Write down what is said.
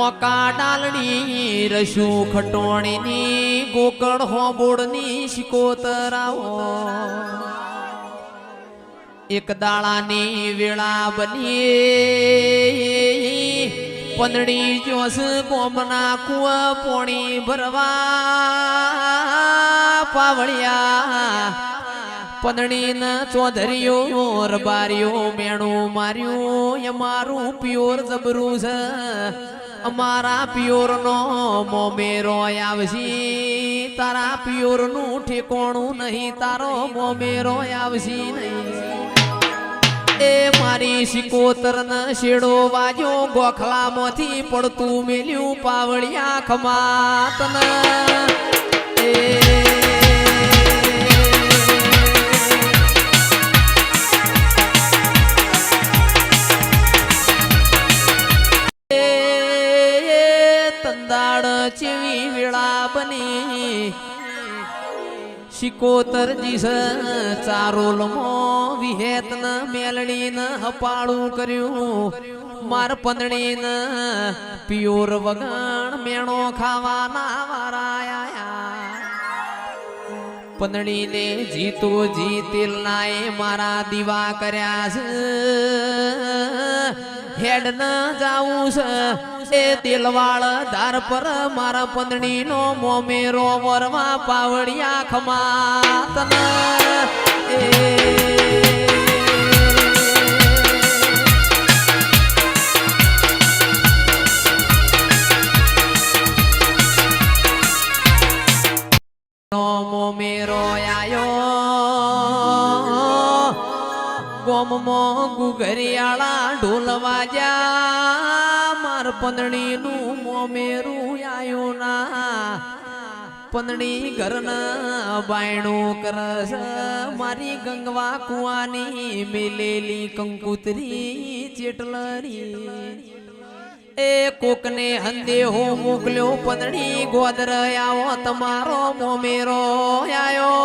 નોકા ડાલડી રસુ ખટોણીની ગોકળ હોબોડની શિકોતરાવો એક દાળાની વેળા બની પંદડી જોસ કોમના કુવા પોણી ભરવા પાવળિયા પંદડી ન ચોધરીઓ રબારીઓ મેણું માર્યું અમારું પ્યોર જબરું છે અમારા પ્યોર નો મોમેરો આવશી તારા પ્યોર નું ઠેકોણું નહીં તારો મોમેરો આવશી નહીં એ મારી શિકોતર ન શેડો વાજો ગોખલામાંથી પડતું મેલ્યું પાવળિયા ખમાતન ચેવી વેળા બની શિકોતર જીસ ચારોલમો વિહેતન મેલડીન હપાળું કર્યું માર પંદડીન પિયોર વગણ મેણો ખાવાના વારાયા પંદડીને જીતો જીતેલ નાએ મારા દીવા કર્યા છે હેડ ન જાવું છે એ તેલવાળ ધાર પર મારા પંદડી નો મોમેરો વરવા પાવડિયા ખમાતન મોમેરો આયો ગોમમો ગુગરિયાળા ઢોલ વાજા માર પંદડી નું મોમેરું આયો ના પંદડી ઘરના બાયણું કરસ મારી ગંગવા કુવાની મેલેલી કંકુતરી ચેટલરી એ કોકને હંદે હો મોકલ્યો પંદડી ગોદર આવો તમારો મોમેરો આયો